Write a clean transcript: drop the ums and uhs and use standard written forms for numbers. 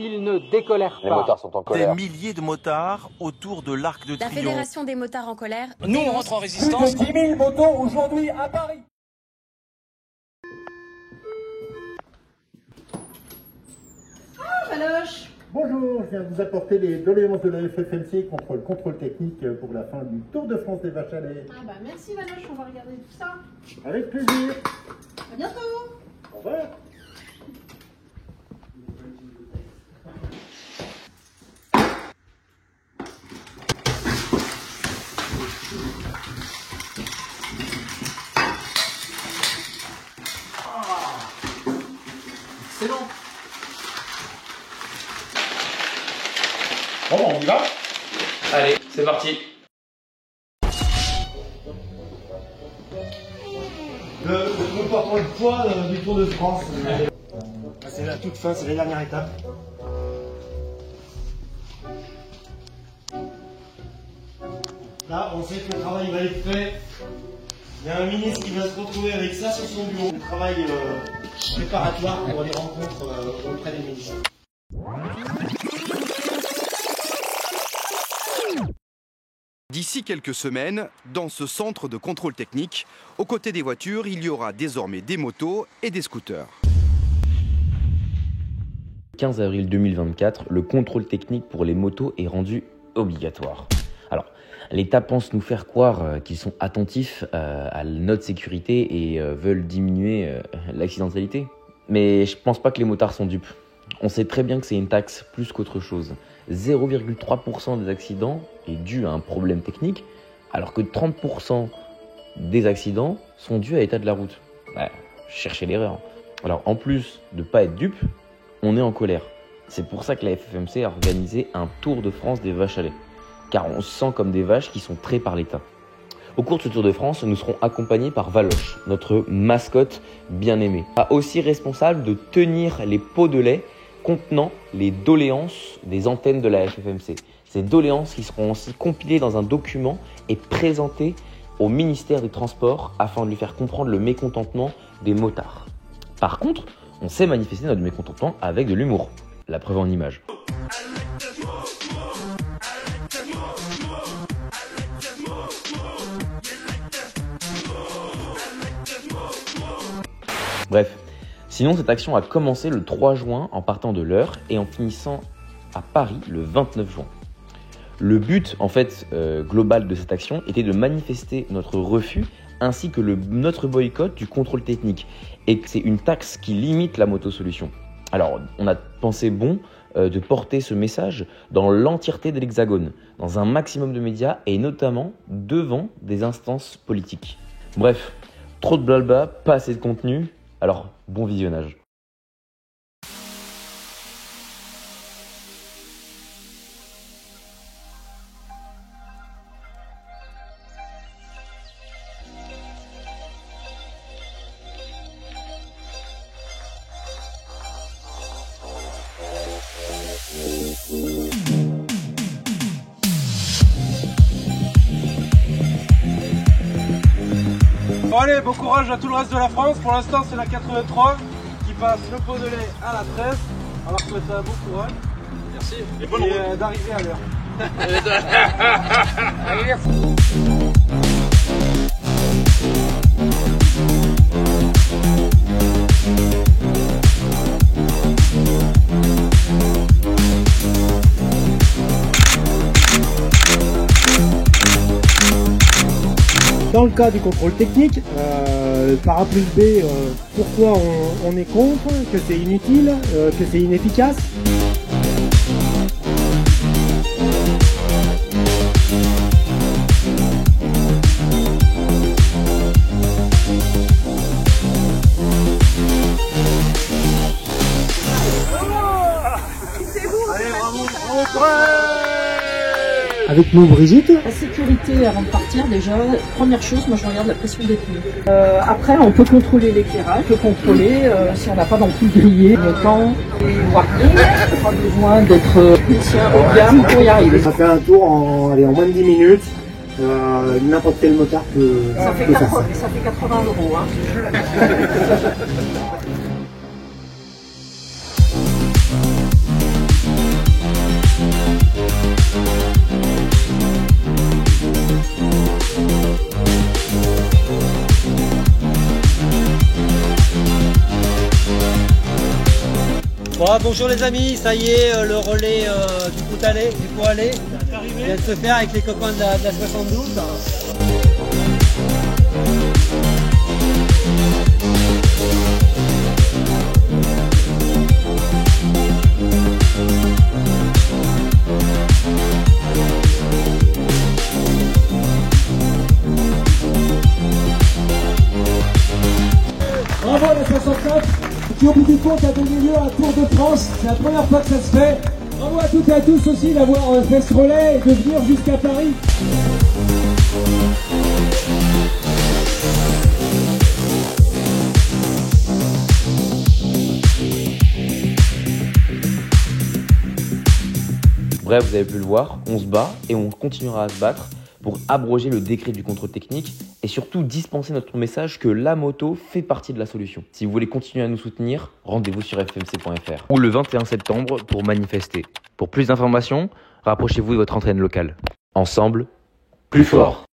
Ils ne décolèrent pas. Les motards sont en colère. Des milliers de motards autour de l'Arc de Triomphe. La Fédération des motards en colère. Nous, on rentre en résistance. Plus de 10 000 motos aujourd'hui à Paris. Valoche. Bonjour, je viens vous apporter les doléances de la FFMC contre le contrôle technique pour la fin du Tour de France des vaches à lait. Ah bah merci Valoche, on va regarder tout ça. Avec plaisir. À bientôt. Au revoir. C'est long. Bon, on y va. Allez, c'est parti. Nous portons le poids du Tour de France. C'est la toute fin, c'est la dernière étape. Là, on sait que le travail va être fait. Il y a un ministre qui va se retrouver avec ça sur son bureau. Le travail préparatoire pour les rencontres auprès des ministres. D'ici quelques semaines, dans ce centre de contrôle technique, aux côtés des voitures, il y aura désormais des motos et des scooters. 15 avril 2024, le contrôle technique pour les motos est rendu obligatoire. Alors, l'État pense nous faire croire qu'ils sont attentifs à notre sécurité et veulent diminuer l'accidentalité. Mais je pense pas que les motards sont dupes. On sait très bien que c'est une taxe plus qu'autre chose. 0,3% des accidents est dû à un problème technique, alors que 30% des accidents sont dus à l'état de la route. Ouais, cherchez l'erreur. Alors en plus de pas être dupe, on est en colère. C'est pour ça que la FFMC a organisé un Tour de France des vaches à lait. Car on se sent comme des vaches qui sont traitées par l'État. Au cours de ce Tour de France, nous serons accompagnés par Valoche, notre mascotte bien-aimée. Aussi responsable de tenir les pots de lait contenant les doléances des antennes de la FFMC. Ces doléances qui seront aussi compilées dans un document et présentées au ministère des Transports afin de lui faire comprendre le mécontentement des motards. Par contre, on sait manifester notre mécontentement avec de l'humour. La preuve en image. Bref, sinon cette action a commencé le 3 juin en partant de l'Eure et en finissant à Paris le 29 juin. Le but en fait global de cette action était de manifester notre refus ainsi que notre boycott du contrôle technique et que c'est une taxe qui limite la motosolution. Alors on a pensé bon de porter ce message dans l'entièreté de l'Hexagone, dans un maximum de médias et notamment devant des instances politiques. Bref, trop de blabla, pas assez de contenu. Alors, bon visionnage. Bon allez, bon courage à tout le reste de la France. Pour l'instant, c'est la 83 qui passe le pot de lait à la 13. Alors, je souhaite un bon courage. Merci. Et d'arriver à l'heure. Allez, merci. Dans le cas du contrôle technique, par A plus B, pourquoi on est contre, que c'est inutile, que c'est inefficace. Allez, bravo, bravo. Avec nous, Brigitte. La sécurité avant de partir, déjà, première chose, moi je regarde la pression des pneus. Après, on peut contrôler l'éclairage, on peut contrôler si on n'a pas d'ampoule grillée, le temps, et warning. On n'a pas besoin d'être technicien haut de gamme pour y arriver. Ça fait un tour en moins de 10 minutes. N'importe quel motard peut Ça fait 80 €. Hein. Bon, bonjour les amis, ça y est, le relais du coup aller vient de se faire avec les copains de la 72. Bravo à la 69 qui au bout du compte a donné lieu à un Tour de France. C'est la première fois que ça se fait. Bravo à toutes et à tous aussi d'avoir fait ce relais et de venir jusqu'à Paris. Bref, vous avez pu le voir, on se bat et on continuera à se battre pour abroger le décret du contrôle technique et surtout dispenser notre message que la moto fait partie de la solution. Si vous voulez continuer à nous soutenir, rendez-vous sur fmc.fr ou le 21 septembre pour manifester. Pour plus d'informations, rapprochez-vous de votre entraîne locale. Ensemble, plus fort.